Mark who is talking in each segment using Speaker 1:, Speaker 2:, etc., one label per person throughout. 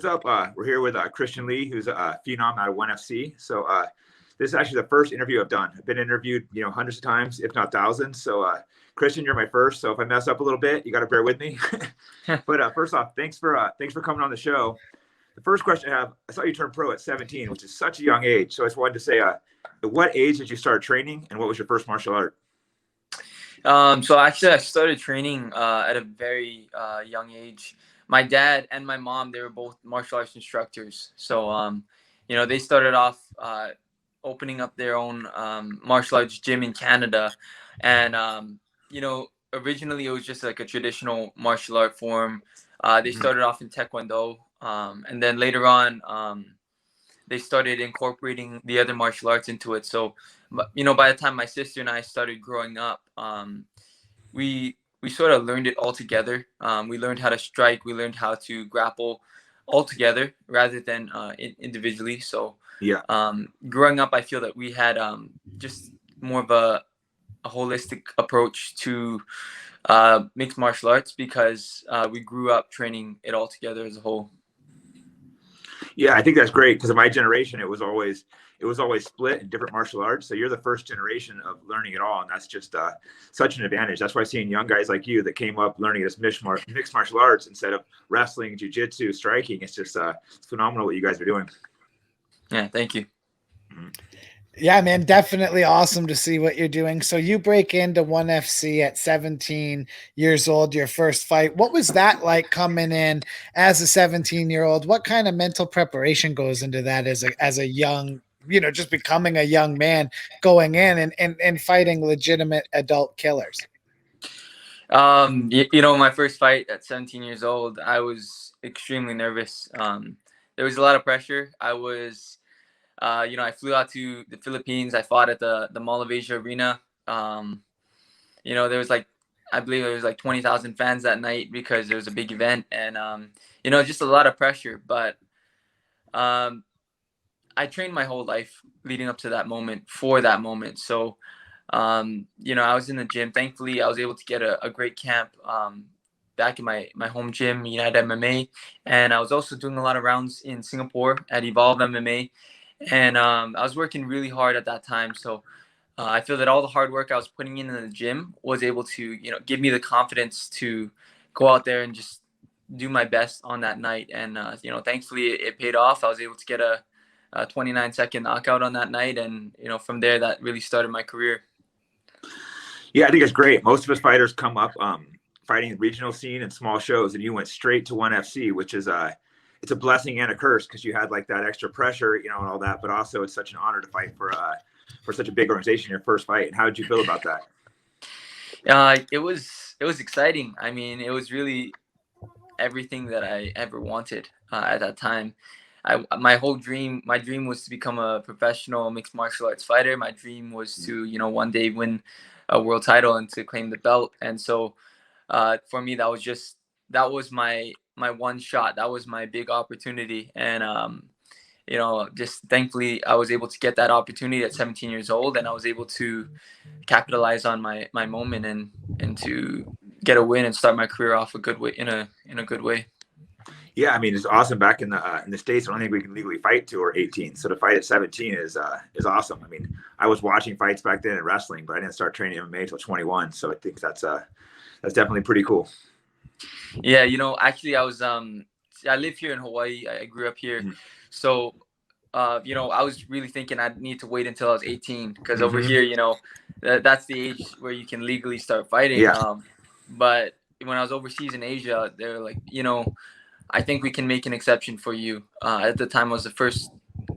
Speaker 1: up, we're here with Christian Lee, who's a phenom out of 1FC. So this is actually the first interview I've done. I've been interviewed, hundreds of times, if not thousands. So Christian, you're my first. So if I mess up a little bit, you got to bear with me. But first off, thanks for coming on the show. The first question I have, I saw you turn pro at 17, which is such a young age. So I just wanted to say, at what age did you start training, and what was your first martial art?
Speaker 2: So actually, I started training at a very young age. My dad and my mom, they were both martial arts instructors. So, they started off opening up their own martial arts gym in Canada. And, originally it was just like a traditional martial art form. They started off in Taekwondo. And then later on, they started incorporating the other martial arts into it. So, by the time my sister and I started growing up, we sort of learned it all together. We learned how to strike. We learned how to grapple all together rather than individually. So,
Speaker 1: yeah,
Speaker 2: growing up, I feel that we had just more of a holistic approach to mixed martial arts because we grew up training it all together as a whole.
Speaker 1: Yeah, I think that's great because in my generation, it was always split in different martial arts. So you're the first generation of learning it all, and that's just such an advantage. That's why seeing young guys like you that came up learning this mixed martial arts instead of wrestling, jiu-jitsu, striking, it's just it's phenomenal what you guys are doing.
Speaker 2: Yeah, thank you.
Speaker 1: Mm-hmm.
Speaker 3: Yeah, man, definitely awesome to see what you're doing. So you break into 1FC at 17 years old, your first fight. What was that like coming in as a 17-year-old? What kind of mental preparation goes into that as a young, just becoming a young man going in and fighting legitimate adult killers?
Speaker 2: My first fight at 17 years old, I was extremely nervous. There was a lot of pressure. I flew out to the Philippines. I fought at the Mall of Asia Arena. There was I believe there was 20,000 fans that night because there was a big event, and just a lot of pressure. But I trained my whole life leading up to that moment for that moment. So, I was in the gym. Thankfully, I was able to get a great camp back in my home gym, United MMA, and I was also doing a lot of rounds in Singapore at Evolve MMA. And I was working really hard at that time. So I feel that all the hard work I was putting in the gym was able to, give me the confidence to go out there and just do my best on that night. And, thankfully it paid off. I was able to get a 29-second knockout on that night. And, from there, that really started my career.
Speaker 1: Yeah, I think it's great. Most of us fighters come up fighting the regional scene and small shows, and you went straight to 1FC, which is it's a blessing and a curse because you had that extra pressure, and all that, but also it's such an honor to fight for such a big organization, your first fight. And how did you feel about
Speaker 2: that? It was exciting. I mean, it was really everything that I ever wanted at that time. My dream was to become a professional mixed martial arts fighter. My dream was to, one day win a world title and to claim the belt. And so for me, that was my one shot. That was my big opportunity. And, just thankfully I was able to get that opportunity at 17 years old, and I was able to capitalize on my moment and to get a win and start my career off a good way in a good way.
Speaker 1: Yeah, I mean, it's awesome. Back in the States, I don't think we can legally fight till we're 18. So to fight at 17 is awesome. I mean, I was watching fights back then in wrestling, but I didn't start training MMA until 21. So I think that's definitely pretty cool.
Speaker 2: Yeah, actually I was I live here in Hawaii. I grew up here. Mm-hmm. So I was really thinking I'd need to wait until I was 18 because over here, that's the age where you can legally start fighting.
Speaker 1: Yeah.
Speaker 2: But when I was overseas in Asia, they were like, I think we can make an exception for you. At the time, I was the first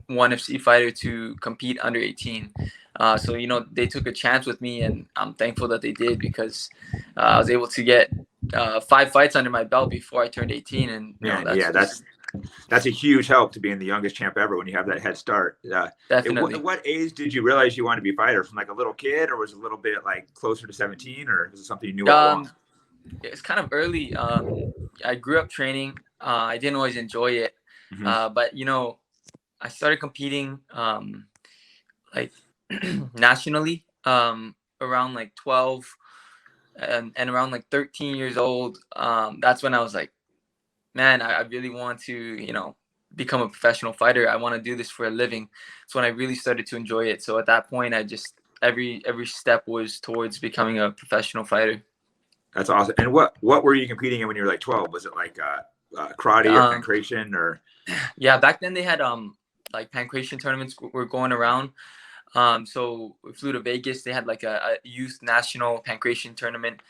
Speaker 2: 1FC fighter to compete under 18. So, they took a chance with me, and I'm thankful that they did because I was able to get 5 fights under my belt before I turned 18. And
Speaker 1: that's a huge help to being the youngest champ ever when you have that head start.
Speaker 2: Definitely.
Speaker 1: At what age did you realize you wanted to be a fighter? From a little kid, or was it a little bit closer to 17, or was it something you knew all along?
Speaker 2: It's kind of early. I grew up training. I didn't always enjoy it. Mm-hmm. But, I started competing nationally around 12 and around 13 years old. That's when I was like, man, I really want to, become a professional fighter. I want to do this for a living. It's when I really started to enjoy it. So at that point, I just every step was towards becoming a professional fighter.
Speaker 1: That's awesome. And what were you competing in when you were like 12? Was it like karate or pancration or?
Speaker 2: Yeah, back then they had like pancration tournaments were going around. So we flew to Vegas. They had like a youth national pancration tournament.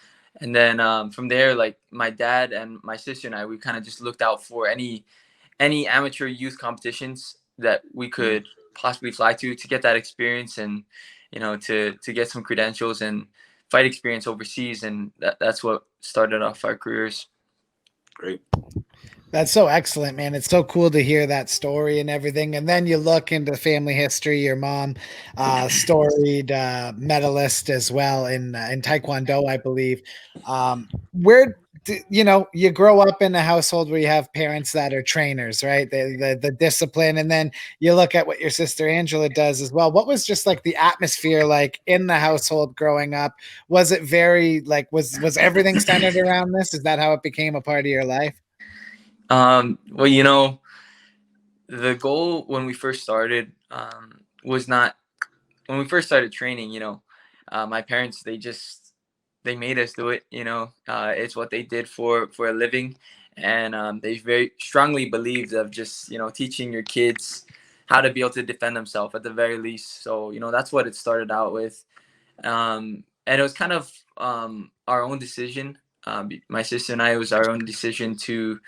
Speaker 2: And then from there, like my dad and my sister and I, we kind of just looked out for any amateur youth competitions that we could possibly fly to get that experience and, you know, to get some credentials and fight experience overseas. And that's what started off our careers.
Speaker 1: Great.
Speaker 3: That's so excellent, man. It's so cool to hear that story and everything. And then you look into family history. Your mom, storied medalist as well in Taekwondo, I believe. Where you know, you grow up in a household where you have parents that are trainers, right? The discipline, and then you look at what your sister Angela does as well. What was just like the atmosphere like in the household growing up? Was it very like was everything centered around this? Is that how it became a part of your life?
Speaker 2: Well, you know, the goal when we first started was not when we first started training. You know, my parents they made us do it. You know, it's what they did for a living, and they very strongly believed of just, you know, teaching your kids how to be able to defend themselves at the very least. So, you know, that's what it started out with, and it was kind of our own decision. My sister and I, it was our own decision to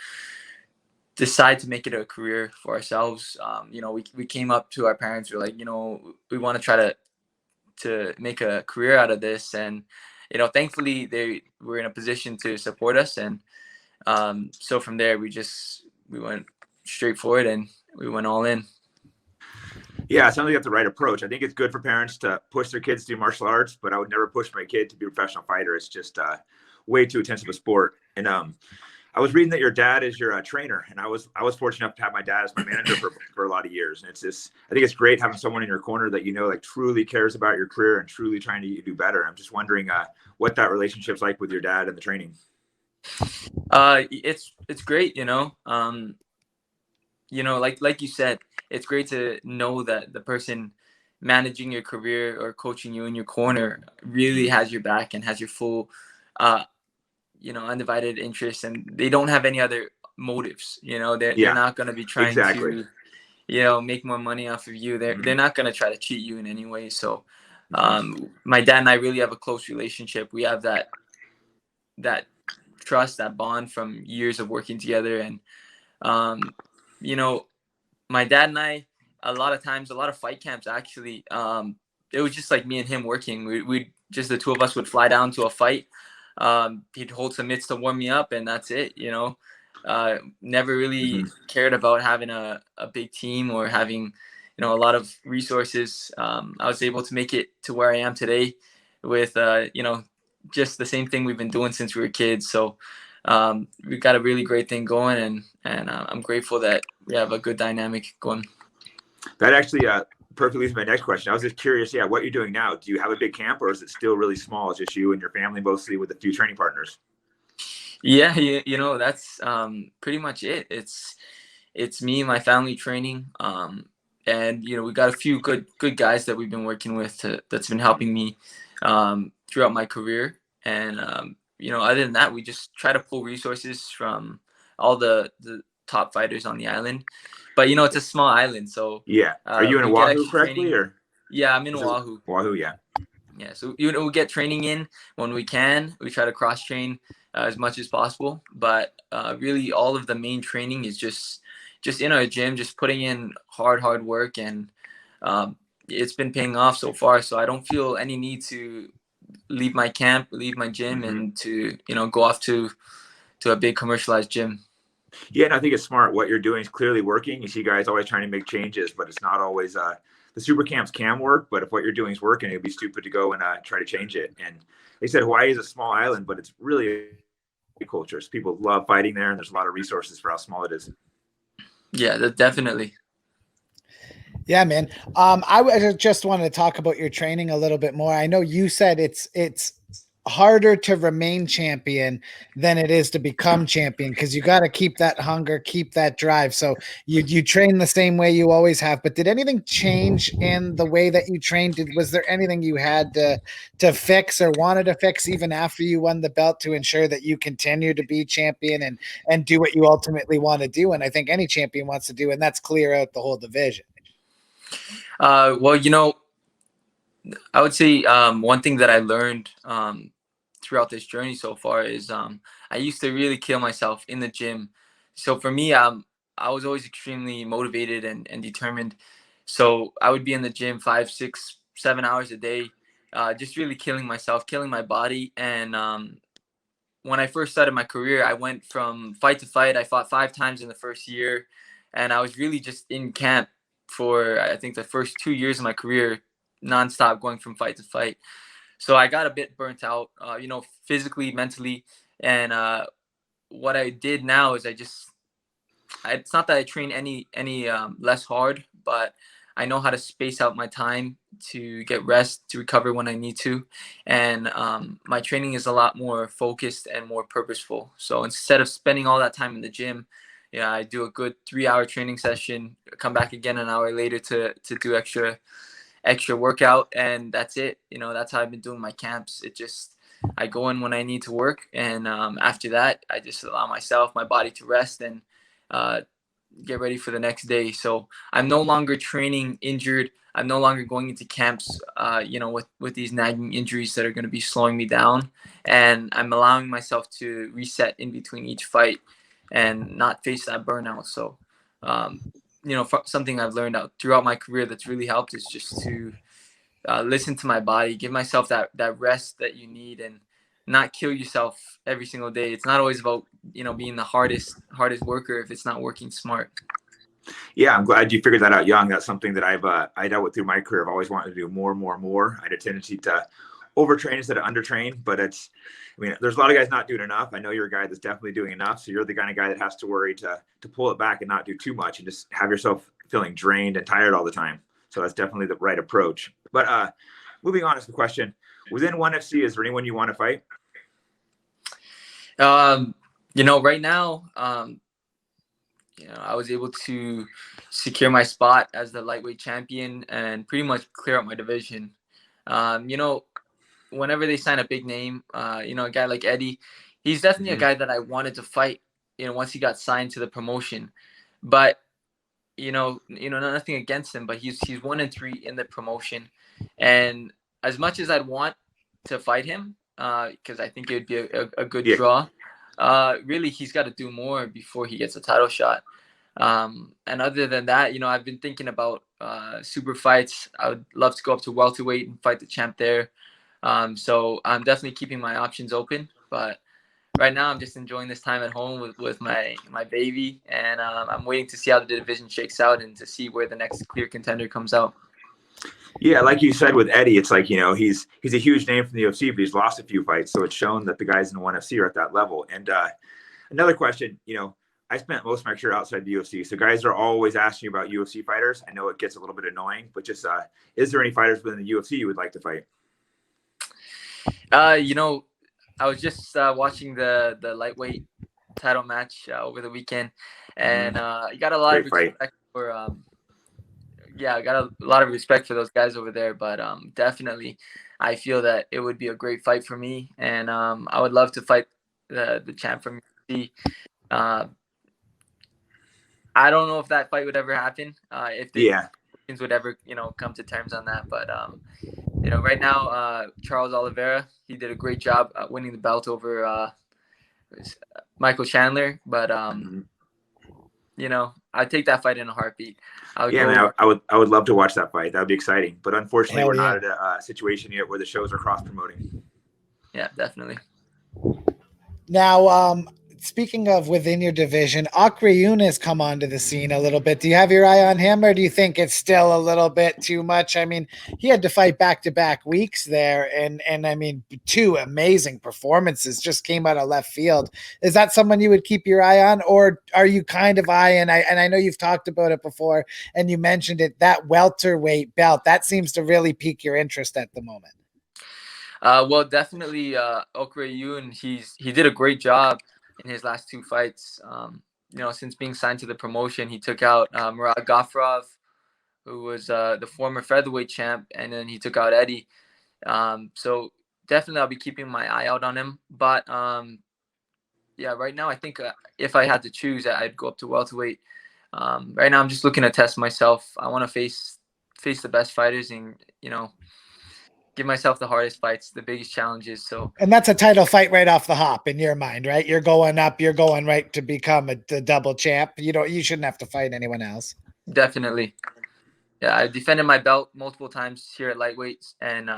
Speaker 2: decide to make it a career for ourselves. You know, we came up to our parents. We're like, you know, we want to try to make a career out of this, and, you know, thankfully they were in a position to support us. And so from there, we went straight for it and we went all in.
Speaker 1: Yeah, it sounds like you have the right approach. I think it's good for parents to push their kids to do martial arts, but I would never push my kid to be a professional fighter. It's just way too intensive a sport. And I was reading that your dad is your trainer, and I was fortunate enough to have my dad as my manager for a lot of years. And it's just, I think it's great having someone in your corner that, you know, like truly cares about your career and truly trying to get you to do better. I'm just wondering what that relationship's like with your dad and the training.
Speaker 2: It's great, you know. You know, like you said, it's great to know that the person managing your career or coaching you in your corner really has your back and has your full you know, undivided interest, and they don't have any other motives. You know, they're not going to be trying to, you know, make more money off of you. They're not going to try to cheat you in any way. So my dad and I really have a close relationship. We have that trust, that bond from years of working together. And you know, my dad and I, a lot of fight camps actually, it was just like me and him working. We just, the two of us would fly down to a fight. He'd hold some mitts to warm me up, and that's it. You know, never really cared about having a big team or having, you know, a lot of resources. I was able to make it to where I am today with, you know, just the same thing we've been doing since we were kids. So we've got a really great thing going, and I'm grateful that we have a good dynamic going.
Speaker 1: That actually perfectly leads to my next question. I was just curious, what you're doing now. Do you have a big camp, or is it still really small? It's just you and your family, mostly with a few training partners?
Speaker 2: Yeah, you know, that's pretty much it. It's me and my family training, and, you know, we got a few good guys that we've been working with that's been helping me throughout my career. And you know, other than that, we just try to pull resources from all the top fighters on the island. But, you know, it's a small island, so
Speaker 1: are you in Oahu correctly, or?
Speaker 2: Yeah, I'm in Oahu.
Speaker 1: Yeah.
Speaker 2: Yeah, so, you know, we get training in when we can. We try to cross train as much as possible, but really all of the main training is just in our gym, just putting in hard work, and it's been paying off so far. So I don't feel any need to leave my camp, leave my gym, and to, you know, go off to a big commercialized gym.
Speaker 1: Yeah, and I think it's smart. What you're doing is clearly working. You see guys always trying to make changes, but it's not always the super camps can work, but if what you're doing is working, it'd be stupid to go and try to change it. And they said Hawaii is a small island, but it's really a culture. So people love fighting there, and there's a lot of resources for how small it is.
Speaker 2: Yeah, definitely.
Speaker 3: Yeah, man. I just wanted to talk about your training a little bit more. I know you said it's harder to remain champion than it is to become champion, because you got to keep that hunger, keep that drive. So you train the same way you always have, but did anything change in the way that you trained? Was there anything you had to fix or wanted to fix even after you won the belt to ensure that you continue to be champion and do what you ultimately want to do? And I think any champion wants to do, and that's clear out the whole division.
Speaker 2: Well, I would say one thing that I learned throughout this journey so far is I used to really kill myself in the gym. So for me, I was always extremely motivated and determined. So I would be in the gym 5, 6, 7 hours a day, just really killing myself, killing my body. And when I first started my career, I went from fight to fight. I fought 5 times in the first year, and I was really just in camp for, I think, the first 2 years of my career, nonstop, going from fight to fight. So I got a bit burnt out, physically, mentally. And what I did now is it's not that I train any less hard, but I know how to space out my time to get rest, to recover when I need to. And my training is a lot more focused and more purposeful. So instead of spending all that time in the gym, I do a good 3-hour training session, come back again an hour later to do extra workout, and that's it. That's how I've been doing my camps. I go in when I need to work, and after that, I just allow my body to rest and get ready for the next day. So I'm no longer training injured. I'm no longer going into camps, with these nagging injuries that are going to be slowing me down. And I'm allowing myself to reset in between each fight and not face that burnout. So, something I've learned out throughout my career that's really helped is just to listen to my body, give myself that rest that you need, and not kill yourself every single day. It's not always about being the hardest worker if it's not working smart.
Speaker 1: Yeah, I'm glad you figured that out young. That's something that I dealt with through my career. I've always wanted to do more. I had a tendency to overtrain instead of undertrain, but there's a lot of guys not doing enough. I know you're a guy that's definitely doing enough. So you're the kind of guy that has to worry to pull it back and not do too much and just have yourself feeling drained and tired all the time. So that's definitely the right approach. But moving on to the question, within 1FC, is there anyone you want to fight?
Speaker 2: Right now, I was able to secure my spot as the lightweight champion and pretty much clear out my division. Whenever they sign a big name, a guy like Eddie, he's definitely a guy that I wanted to fight, once he got signed to the promotion. But, nothing against him, but he's 1-3 in the promotion. And as much as I'd want to fight him, because I think it would be a good draw, really he's got to do more before he gets a title shot. And other than that, I've been thinking about super fights. I would love to go up to welterweight and fight the champ there. So I'm definitely keeping my options open, but right now I'm just enjoying this time at home with my baby, and I'm waiting to see how the division shakes out and to see where the next clear contender comes out.
Speaker 1: Yeah, like you said with Eddie, it's like, he's a huge name from the UFC, but he's lost a few fights. So it's shown that the guys in the 1FC are at that level. And another question, I spent most of my career outside the UFC. So guys are always asking you about UFC fighters. I know it gets a little bit annoying, but just is there any fighters within the UFC you would like to fight?
Speaker 2: I was just watching the lightweight title match over the weekend, and you got a lot of respect for I got a lot of respect for those guys over there. But definitely, I feel that it would be a great fight for me, and I would love to fight the champ from UFC. I don't know if that fight would ever happen. If the teams would ever come to terms on that, but right now, Charles Oliveira, he did a great job winning the belt over Michael Chandler. But I'd take that fight in a heartbeat.
Speaker 1: I would love to watch that fight. That would be exciting. But unfortunately, we're not at a situation yet where the shows are cross promoting.
Speaker 2: Yeah, definitely.
Speaker 3: Now, speaking of within your division, Akrayun has come onto the scene a little bit. Do you have your eye on him, or do you think it's still a little bit too much? I mean, he had to fight back-to-back weeks there, and I mean, 2 amazing performances just came out of left field. Is that someone you would keep your eye on, or are you kind of eyeing? And I know you've talked about it before, and you mentioned it, that welterweight belt that seems to really pique your interest at the moment.
Speaker 2: Well, definitely Okra Yoon. He did a great job in his last two fights. Since being signed to the promotion, he took out Murad Gafurov, who was the former featherweight champ, and then he took out Eddie. So definitely I'll be keeping my eye out on him. But yeah, right now I think if I had to choose, I'd go up to welterweight. Right now I'm just looking to test myself. I want to face the best fighters and give myself the hardest fights, the biggest challenges. So,
Speaker 3: And that's a title fight right off the hop in your mind, right? You're going up, you're going right to become the double champ. You shouldn't have to fight anyone else.
Speaker 2: definitely. Yeah, I defended my belt multiple times here at lightweights, and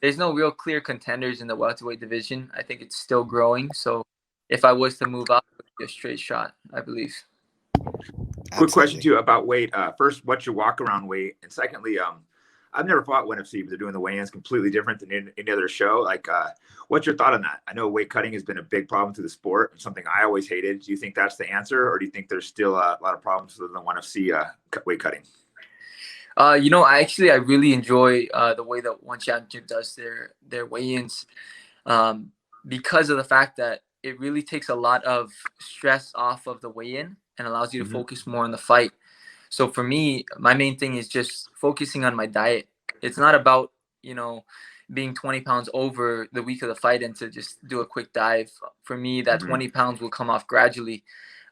Speaker 2: there's no real clear contenders in the welterweight division. I think it's still growing. So, if I was to move up, it would be a straight shot, I believe.
Speaker 1: Quick question to you about weight. First, what's your walk around weight? And secondly, I've never fought ONE FC, but they're doing the weigh-ins completely different than any other show. Like, what's your thought on that? I know weight cutting has been a big problem to the sport. It's something I always hated. Do you think that's the answer, or do you think there's still a lot of problems with the ONE FC weight cutting?
Speaker 2: I really enjoy the way that ONE Championship does their weigh-ins, because of the fact that it really takes a lot of stress off of the weigh-in and allows you to focus more on the fight. So for me, my main thing is just focusing on my diet. It's not about, being 20 pounds over the week of the fight and to just do a quick dive. For me, that 20 pounds will come off gradually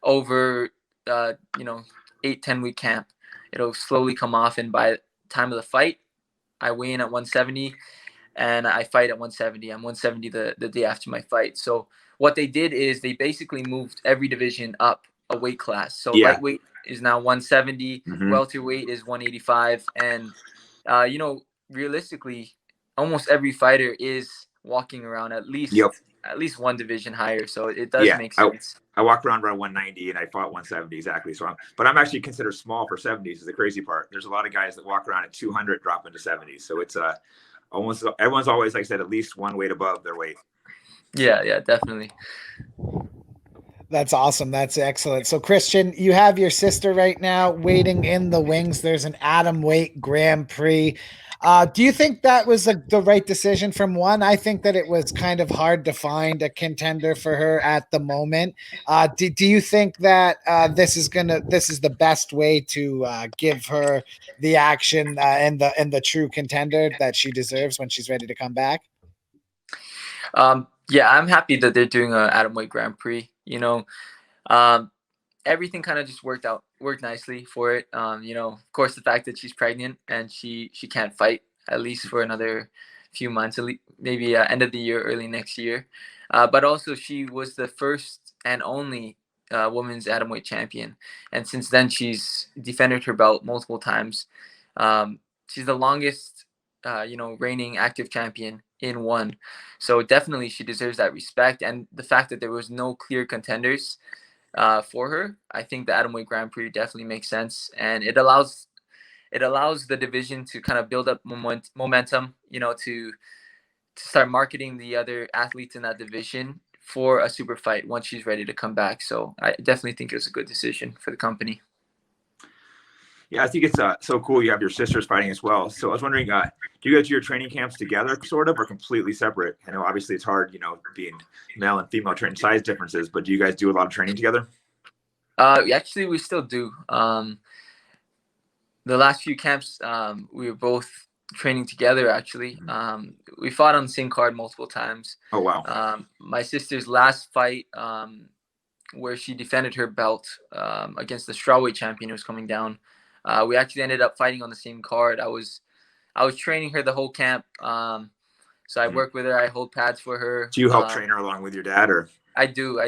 Speaker 2: over, 8-10 week camp. It'll slowly come off. And by the time of the fight, I weigh in at 170 and I fight at 170. I'm 170 the day after my fight. So what they did is they basically moved every division up a weight class. So lightweight is now 170, welterweight is 185, and realistically, almost every fighter is walking around at least one division higher. So it does make sense.
Speaker 1: I walked around 190 and I fought 170 exactly. So I'm actually considered small for 70s. Is the crazy part. There's a lot of guys that walk around at 200, drop into 70s. So it's almost everyone's always, like I said, at least one weight above their weight.
Speaker 2: Yeah, definitely.
Speaker 3: That's awesome. That's excellent. So Christian, you have your sister right now waiting in the wings. There's an atom weight Grand Prix. Do you think that was the right decision from ONE? I think that it was kind of hard to find a contender for her at the moment. Do you think that this is the best way to give her the action and the true contender that she deserves when she's ready to come back?
Speaker 2: Yeah, I'm happy that they're doing a atomweight Grand Prix. Everything kind of just worked nicely for it. Of course, the fact that she's pregnant and she can't fight at least for another few months, maybe end of the year, early next year. But also she was the first and only women's atomweight champion, and since then she's defended her belt multiple times. She's the longest, reigning active champion in ONE. So definitely she deserves that respect. And the fact that there was no clear contenders for her, I think the atomweight Grand Prix definitely makes sense. And it allows the division to kind of build up momentum, to start marketing the other athletes in that division for a super fight once she's ready to come back. So I definitely think it was a good decision for the company.
Speaker 1: Yeah, I think it's so cool you have your sisters fighting as well. So I was wondering, do you go to your training camps together sort of or completely separate? I know obviously it's hard, being male and female training size differences, but do you guys do a lot of training together?
Speaker 2: Actually, we still do. The last few camps, we were both training together, actually. We fought on the same card multiple times.
Speaker 1: Oh, wow.
Speaker 2: My sister's last fight, where she defended her belt against the strawweight champion who was coming down, we actually ended up fighting on the same card. I was training her the whole camp. So I work with her. I hold pads for her.
Speaker 1: Do you help train her along with your dad, or?
Speaker 2: I do.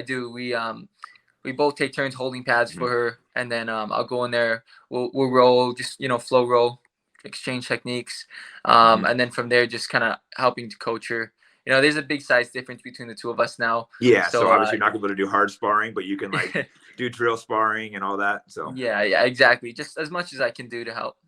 Speaker 2: We both take turns holding pads for her, and then I'll go in there. We'll roll, just flow roll, exchange techniques, and then from there just kind of helping to coach her. There's a big size difference between the two of us now.
Speaker 1: Yeah, so obviously you're not going to do hard sparring, but you can do drill sparring and all that. So
Speaker 2: yeah, exactly. Just as much as I can do to help.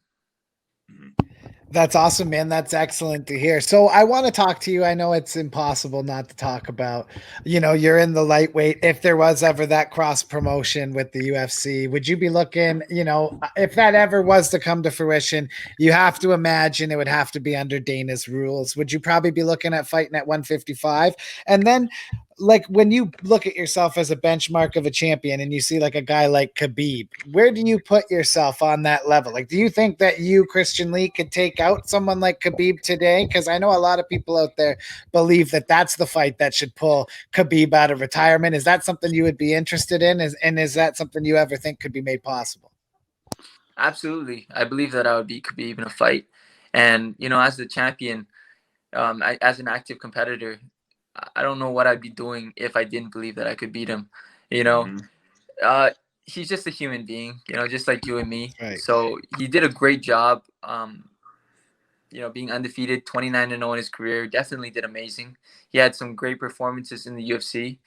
Speaker 3: That's awesome, man. That's excellent to hear. So I want to talk to you. I know it's impossible not to talk about, you're in the lightweight. If there was ever that cross promotion with the UFC, would you be looking, if that ever was to come to fruition, you have to imagine it would have to be under Dana's rules. Would you probably be looking at fighting at 155? And then like when you look at yourself as a benchmark of a champion and you see like a guy like Khabib, where do you put yourself on that level? Like, do you think that you, Christian Lee, could take out someone like Khabib today? Because I know a lot of people out there believe that that's the fight that should pull Khabib out of retirement. Is that something you would be interested in? And is that something you ever think could be made possible?
Speaker 2: Absolutely. I believe that I would beat Khabib in a fight. And, as the champion, as an active competitor, I don't know what I'd be doing if I didn't believe that I could beat him. You know,
Speaker 1: Mm-hmm.
Speaker 2: He's just a human being, just like you and me.
Speaker 3: Right.
Speaker 2: So he did a great job, being undefeated, 29-0 in his career. Definitely did amazing. He had some great performances in the UFC.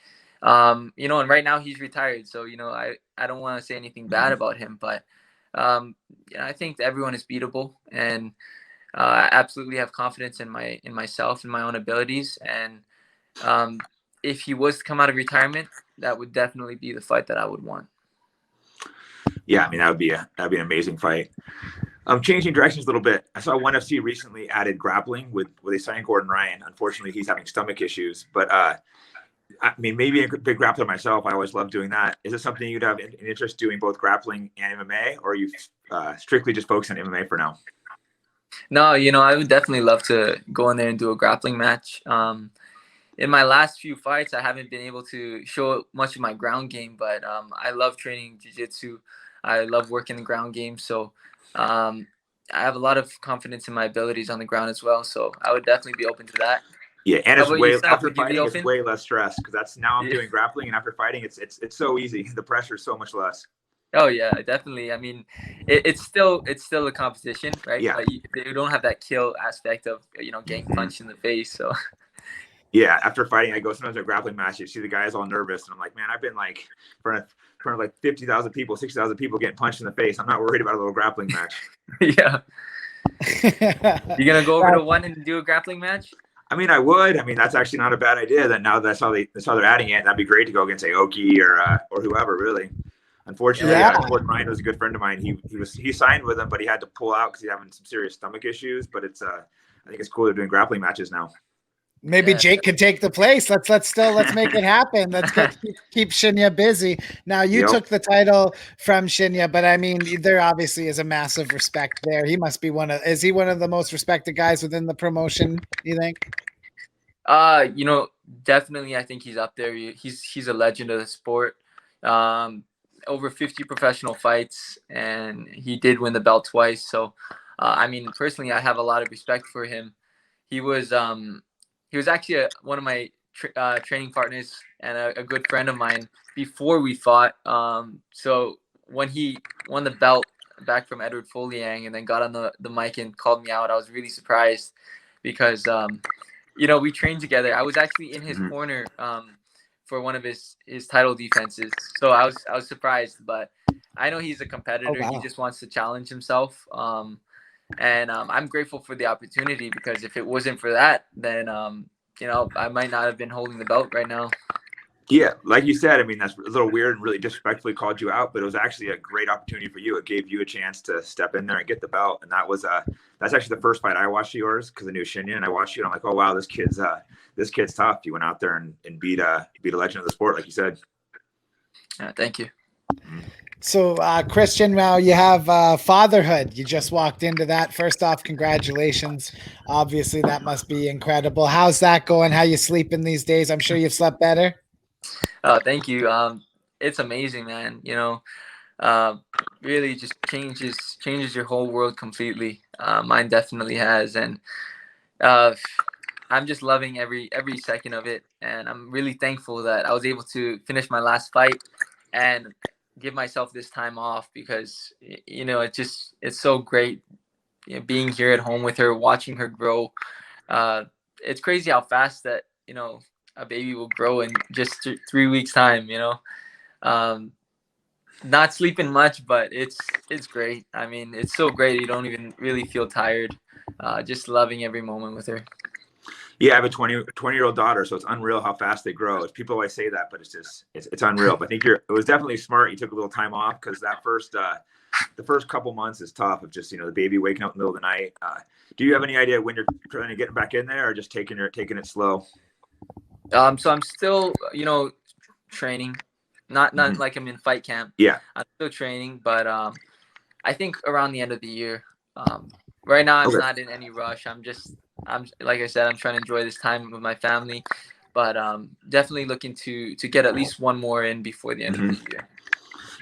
Speaker 2: And right now he's retired. So, I don't want to say anything bad about him, but I think everyone is beatable, and I absolutely have confidence in myself and my own abilities. And if he was to come out of retirement, that would definitely be the fight that I would want.
Speaker 1: Yeah, I mean that'd be an amazing fight. Changing directions a little bit. I saw ONE FC recently added grappling with they signed Gordon Ryan. Unfortunately, he's having stomach issues, but I mean, maybe a big grappler myself. I always love doing that. Is it something you'd have an interest doing both grappling and MMA, or are you strictly just focused on MMA for now?
Speaker 2: No, I would definitely love to go in there and do a grappling match. In my last few fights, I haven't been able to show much of my ground game, but I love training jiu-jitsu. I love working the ground game. So I have a lot of confidence in my abilities on the ground as well. So I would definitely be open to that.
Speaker 1: Yeah, and
Speaker 2: How
Speaker 1: it's
Speaker 2: about
Speaker 1: way
Speaker 2: yourself?
Speaker 1: after
Speaker 2: Would you be
Speaker 1: fighting, it's
Speaker 2: open?
Speaker 1: way less stress because that's now I'm
Speaker 2: Yeah.
Speaker 1: doing grappling, and after fighting, it's so easy. The pressure is so much less.
Speaker 2: Oh yeah, definitely. I mean, it's still a competition, right?
Speaker 1: Yeah.
Speaker 2: But you don't have that kill aspect of getting
Speaker 1: Mhm.
Speaker 2: punched in the face. So
Speaker 1: Yeah, after fighting, I go sometimes a grappling match. You see the guys all nervous, and I'm like, man, I've been like in front of like 50,000 people, 60,000 people getting punched in the face. I'm not worried about a little grappling match.
Speaker 2: yeah, you gonna go over to ONE and do a grappling match?
Speaker 1: I mean, I would. I mean, that's actually not a bad idea. That now that's how they're adding it. That'd be great to go against Aoki or whoever. Really, unfortunately,
Speaker 3: Yeah.
Speaker 1: Gordon Ryan was a good friend of mine. He signed with him, but he had to pull out because he's having some serious stomach issues. But I think it's cool they're doing grappling matches now.
Speaker 3: Maybe
Speaker 2: Yeah.
Speaker 3: Jake could take the place. Let's make it happen. Let's keep Shinya busy. Now you
Speaker 1: Yep.
Speaker 3: took the title from Shinya, but I mean, there obviously is a massive respect there. He must be is he one of the most respected guys within the promotion, you think?
Speaker 2: Definitely I think he's up there. He's a legend of the sport. Over 50 professional fights, and he did win the belt twice. So I mean, personally, I have a lot of respect for him. He was actually one of my training partners and a good friend of mine before we fought. So when he won the belt back from Edward Foliang and then got on the mic and called me out, I was really surprised because we trained together. I was actually in his corner for one of his title defenses. So I was surprised, but I know he's a competitor.
Speaker 3: Oh, wow.
Speaker 2: He just wants to challenge himself. And I'm grateful for the opportunity, because if it wasn't for that, then I might not have been holding the belt right now.
Speaker 1: Yeah, like you said, I mean, that's a little weird and really disrespectfully called you out, but it was actually a great opportunity for you. It gave you a chance to step in there and get the belt. And that's actually the first fight I watched of yours, because I knew Shinya, and I watched you and I'm like, oh wow, this kid's tough. You went out there and beat a legend of the sport, like you said.
Speaker 2: Thank you.
Speaker 3: So, Christian, now you have Fatherhood. You just walked into that. First off, congratulations. Obviously, that must be incredible. How's that going? How you sleeping these days? I'm sure you've slept better.
Speaker 2: Thank you. It's amazing, man. Really just changes your whole world completely. Mine definitely has, and I'm just loving every second of it. And I'm really thankful that I was able to finish my last fight and give myself this time off, because it's so great being here at home with her, watching her grow. It's crazy how fast that a baby will grow in just 3 weeks time. Not sleeping much, but it's great. I mean, it's so great you don't even really feel tired. just loving every moment with her.
Speaker 1: Yeah, I have a 20-year-old daughter, so it's unreal how fast they grow. People always say that, but it's unreal. But I think it was definitely smart. You took a little time off because that the first couple months is tough of just, the baby waking up in the middle of the night. Do you have any idea when you're trying to get back in there, or just taking it slow?
Speaker 2: So I'm still, training, not
Speaker 1: Mhm.
Speaker 2: like I'm in fight camp.
Speaker 1: Yeah.
Speaker 2: I'm still training, but I think around the end of the year. Right now, I'm
Speaker 1: Okay.
Speaker 2: not in any rush. I'm like I said, I'm trying to enjoy this time with my family, but definitely looking to get at least one more in before the end of the year.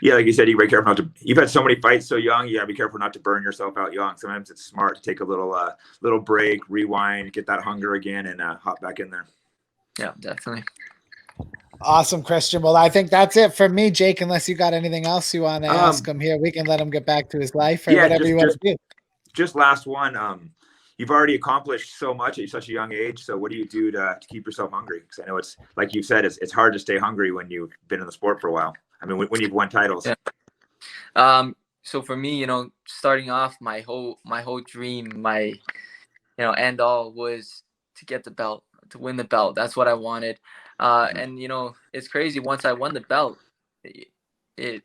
Speaker 1: Yeah, like you said, you gotta be careful not to. You've had so many fights so young. You gotta be careful not to burn yourself out young. Sometimes it's smart to take a little break, rewind, get that hunger again, and hop back in there.
Speaker 2: Yeah, definitely.
Speaker 3: Awesome, Christian. Well, I think that's it for me, Jake. Unless you got anything else you want to ask him here, we can let him get back to his life or whatever you want to do.
Speaker 1: Just last one. You've already accomplished so much at such a young age. So what do you do to keep yourself hungry? Because I know it's like you said, it's hard to stay hungry when you've been in the sport for a while. I mean, when you've won titles.
Speaker 2: Yeah. So for me, starting off, my whole dream, my end all was to get the belt, to win the belt. That's what I wanted. And it's crazy. Once I won the belt, it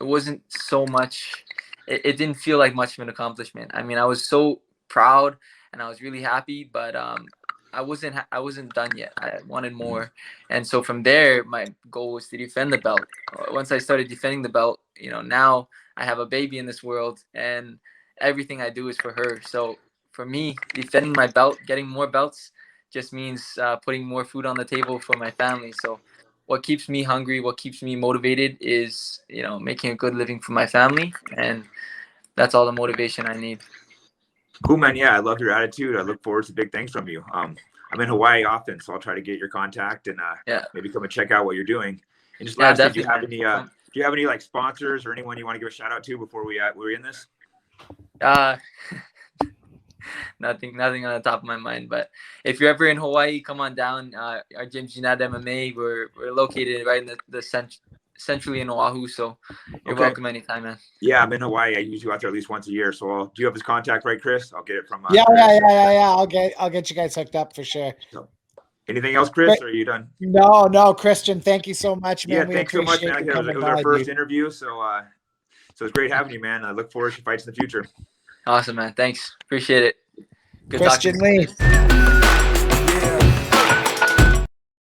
Speaker 2: wasn't so much. It didn't feel like much of an accomplishment. I mean, I was so proud and I was really happy, but I wasn't done yet. I wanted more. And so from there, my goal was to defend the belt. Once I started defending the belt, now I have a baby in this world and everything I do is for her. So for me, defending my belt, getting more belts just means putting more food on the table for my family. So what keeps me hungry, what keeps me motivated is, making a good living for my family. And that's all the motivation I need.
Speaker 1: Cool, man. Yeah, I love your attitude. I look forward to big things from you. I'm in Hawaii often, so I'll try to get your contact and maybe come and check out what you're doing. And just lastly, do you have any like sponsors or anyone you want to give a shout out to before we're in this?
Speaker 2: Nothing on the top of my mind. But if you're ever in Hawaii, come on down. Our gym's United MMA. We're located right in the centrally in Oahu, so you're welcome anytime, man.
Speaker 1: Yeah, I'm in Hawaii. I usually go out there at least once a year. So do you have his contact, right, Chris? I'll get it from.
Speaker 3: Yeah. I'll get you guys hooked up for sure.
Speaker 1: So, anything else, Chris? Or are you done?
Speaker 3: No, Christian. Thank you so much, man.
Speaker 1: Yeah, thanks so much, man. It was our first interview, so it's great having you, man. I look forward to fights in the future.
Speaker 2: Awesome, man. Thanks. Appreciate it. Good
Speaker 3: Christian Lee.